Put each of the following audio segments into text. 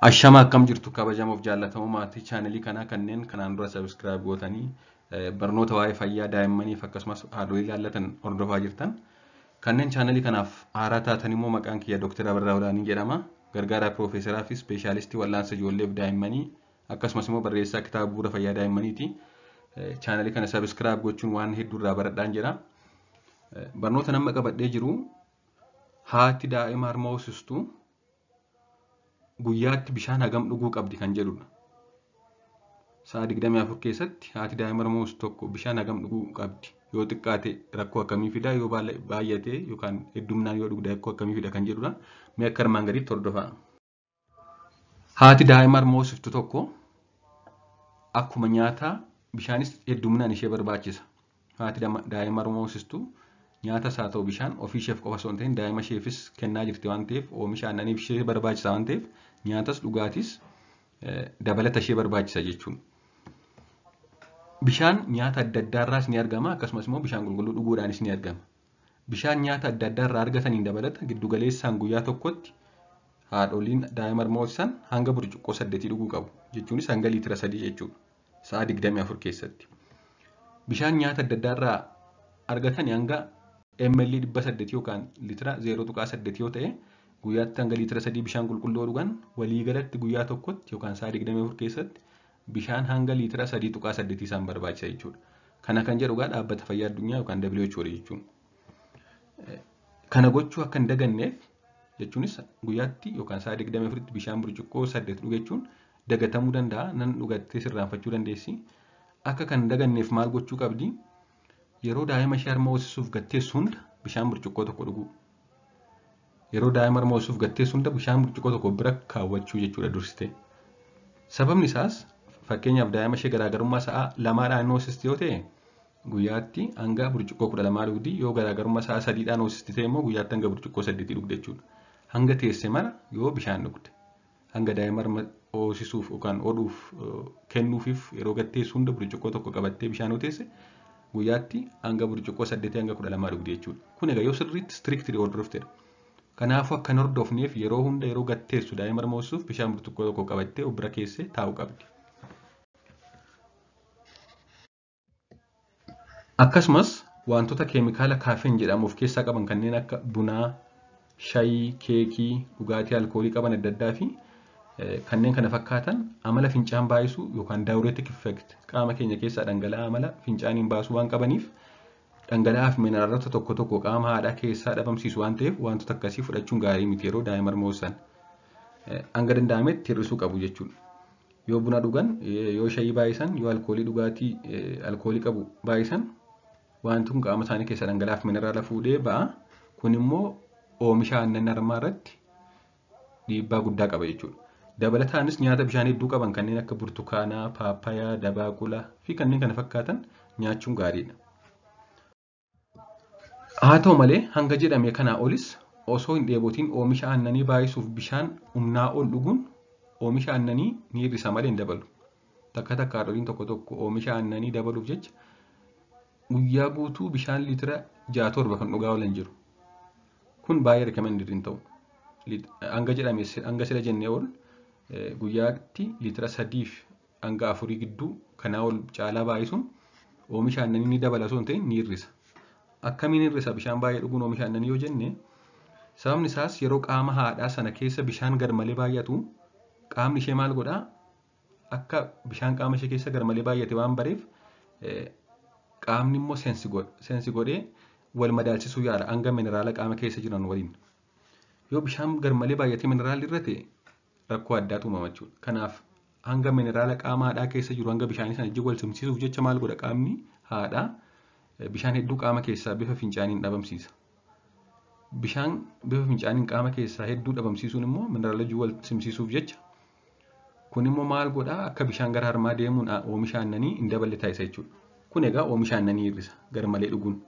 Ashama akkam jirtu kabajamuuf jaallatamu maatii chaanelii kanaa kanneen kanaan dura subscribe gootanii barnoota waa'ee fayyaa daa'immaniif akkasumas haadholii ilaallatan hordofaa jirtan kanneen chaanelii kanaaf haaraa taatan immoo maqaan kiyya Dr. Abarraa Olaanii jedhama. Gargaaraa Piroofeesaraa fi Ispeeshaalistii Wallaansa Ijoolleef Daa'immanii akkasumas immoo barreessaa kitaaba bu'uura fayyaa daa'immaniiti. Chaanelii kana subscribe gochuun waan hedduu irraa baradhaan jedha. Barnoota nama qabadhee jiru haati daa'ima harma hoosistuu guyyaatti bishaan hagam dhuguu qabdi kan jedhudha. Sa'a 24 keessatti haati daa'ima harma hoosistu tokko bishaan hagam dhuguu qabdi? Yoo xiqqaate rakkoo akkamii fida? Yoo baay'ate yookaan heddumminaan yoo dhugde rakkoo akkamii fida kan jedhudha. Mee akka armaan gadiitti hordofaa. Haati daa'ima harma hoosiftu tokko akkuma nyaataa bishaanis heddumminaan ishee barbaachisa. Haati daa'ima harma hoosistu nyaatas haa ta'u bishaan ofii isheef qofa osoo hin ta'in daa'ima isheefis kennaa jirti waan ta'eef oomisha aannaniif ishee barbaachisa waan ta'eef nyaatas dhugaatis dabalata ishee barbaachisa jechuudha. Bishaan nyaata adda addaarraas ni argama akkasumas immoo bishaan qulqulluu dhuguudhaanis ni argama. Bishaan nyaata adda addaarraa argataniin dabalata giddugaleessaan guyyaa tokkotti haadholiin daa'ima harma hoosisan hanga burcuqqoo 8 dhuguu qabu jechuunis hanga liitira 3 jechuudha. Sa'a 24 keessatti. Bishaan nyaata adda addaarraa argatanii hanga ml 800 yookaan liitira 0.8 yoo ta'e guyyaatti hanga liitira 3 bishaan qulqulluu dhugan walii galatti guyyaa tokkotti yookaan sa'a 24 keessatti bishaan hanga liitira 3.8 isaan barbaachisa jechuudha. Kana kan jedhu dhaabbata fayyaa addunyaa yookaan WHO jechuudha. Kana gochuu akka hin daganneef jechuunis guyyaatti yookaan sa'a 24tti bishaan burcuqqoo 8 dhugachuun dagatamuu danda'a. Nan dhugattee sirraanfachuu dandeessi. Akka kan hin daganneef maal gochuu qabdi? Yeroo daa'ima ishee harma hoosisuuf gatteessu hunda bishaan burcuqqoo tokko dhuguu. Yeroo daa'ima harma hoosisuuf gatteessu hunda bishaan burcuqqoo tokko bira kaawwachuu jechuudha dursitee. Sababni isaas fakkeenyaaf daa'ima ishee garaagarummaa sa'a lamaadhaan hoosisti yoo ta'e guyyaatti hanga burcuqqoo 12 dhugdi. Yoo garaagarummaa sa'a 3dhaan hoosisti ta'e immoo guyyaatti hanga burcuqqoo 8 dhugdi jechuudha. Hanga teesse mara yoo bishaan dhugde. Hanga daa'ima harma hoosisuuf yookaan hodhuuf kennuufiif yeroo gatteessu hunda burcuqqoo tokko qabattee bishaan yoo teesse guyyaatti hanga burcuqqoo 8 hanga 12 dhugdi jechuudha. Kun egaa yoo sirriitti strictly hordoftedha. Kanaafuu akka hin hordofneef yeroo hunda yeroo gatteessu daa'ima harma hoosisuuf bishaan burcuqqoo tokko qabattee of bira keessee taa'uu qabdi. Akkasumas wantoota keemikaala kaafeen jedhamu of keessaa qaban kanneen akka bunaa, shaayii, keekii, dhugaatii alkoolii qaban adda addaa fi kanneen kana fakkaatan amala fincaan baay'isuu yookaan diuretic effect qaama keenya keessaa dhangala'aa amala fincaaniin baasuu waan qabaniif dhangala'aa fi mineraalota tokko tokko qaama haadhaa keessaa dhabamsiisu waan ta'eef wantoota akkasii fudhachuun gaarii miti yeroo daa'ima harma hoosisan. Hanga danda'ametti hir'isuu qabu jechuudha. Yoo buna dhugan, yoo shaayii baay'isan, yoo alkoolii dhugaatii alkoolii qabu baay'isan wanti kun qaama isaanii keessaa dhangala'aa fi mineraala fuudhee ba'a. Kun immoo oomisha aannan harmaa irratti dhiibbaa guddaa qaba jechuudha. Dabalataanis nyaata bishaan hedduu qaban kanneen akka burtukaanaa, paappayaa, dabaaqula fi kanneen kana fakkaatan nyaachuun gaariidha. Haa ta'u malee hanga jedhame kanaa olis osoo hin dheebotiin oomisha aannanii baay'isuuf bishaan humnaa ol dhuguun oomisha aannanii ni hir'isa malee hin dabalu. Takka takka haadholiin tokko tokko oomisha aannanii dabaluuf jecha guyyaa guutuu bishaan liitira 6-7 kan dhugaa oolan jiru. Kun baay'ee recommended hin ta'u. Hanga jedhame hanga sila jennee ol guyyaatti liitira 3 hanga 4 gidduu kanaa ol caalaa baay'isuun oomisha aannanii ni dabala osoo hin ta'in ni hir'isa. Akkamiin hir'isa bishaan baay'ee dhuguun oomisha aannanii yoo jenne sababni isaas yeroo qaama haadhaa sana keessa bishaan garmalee baay'atu qaamni ishee maal godhaa? Akka bishaan qaama ishee keessa garmalee baay'ate waan bareef qaamni immoo seensi godhee wal madaalchisuu yaala hanga mineraala qaama keessa jiran waliin. Yoo bishaan garmalee baay'atee mineraalli irra ta'e rakkoo addaatu uumama jechuudha. Kanaaf hanga mineraala qaama haadhaa keessa jiru hanga bishaanii sana wal simsiisuuf jecha maal godha qaamni haadhaa bishaan hedduu qaama keessaa bifa fincaaniin dhabamsiisa. Bishaan bifa fincaaniin qaama keessaa hedduu dhabamsiisuun immoo mineraala wal simsiisuuf jecha kun immoo maal godhaa akka bishaan gara harmaa deemuun oomisha aannanii hin daballe taasisa jechuudha. Kun egaa oomisha aannanii hir'isa garmalee dhuguun.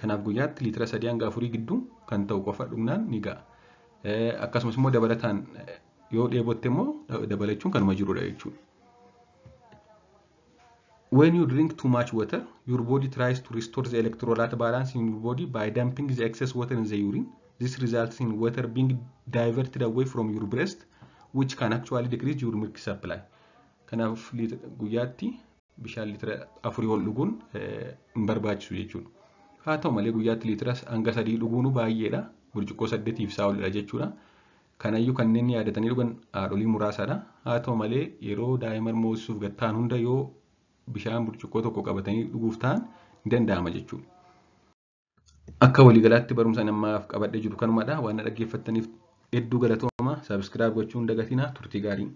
Kanaaf guyyaatti liitira 3 hanga 4 gidduu kan ta'u qofa dhugnaan ni ga'a. Akkasumas immoo dabalataan yoo dheebotte immoo dabalachuun kanuma jirudha jechuudha. When you drink too much water, your body tries to restore the electrolyte balance in your body by dumping the excess water in the urine. This results in water being diverted away from your breast which can actually decrease your milk supply. Kanaaf guyyaatti bishaan liitira 4 ol dhuguun hin barbaachisu jechuudha. Haa ta'u malee guyyaatti liitira hanga 3 dhuguun baay'eedha. Burcuqqoo 8 fi isaa olidha jechuudha. Kanayyuu kanneen yaadatanii dhugan haadholii muraasadha. Haa ta'u malee yeroo daa'ima harmoosisuuf gattaan hunda yoo bishaan burcuqqoo tokko qabatanii dhuguuf ta'an ni danda'ama jechuudha. Akka waliigalaatti barumsa namaaf qabadhee jiru kanumadha. Waan dhaggeeffattaniif hedduu galatooma. Saabskiraayib gochuun dagatinaa. Turtii gaarii.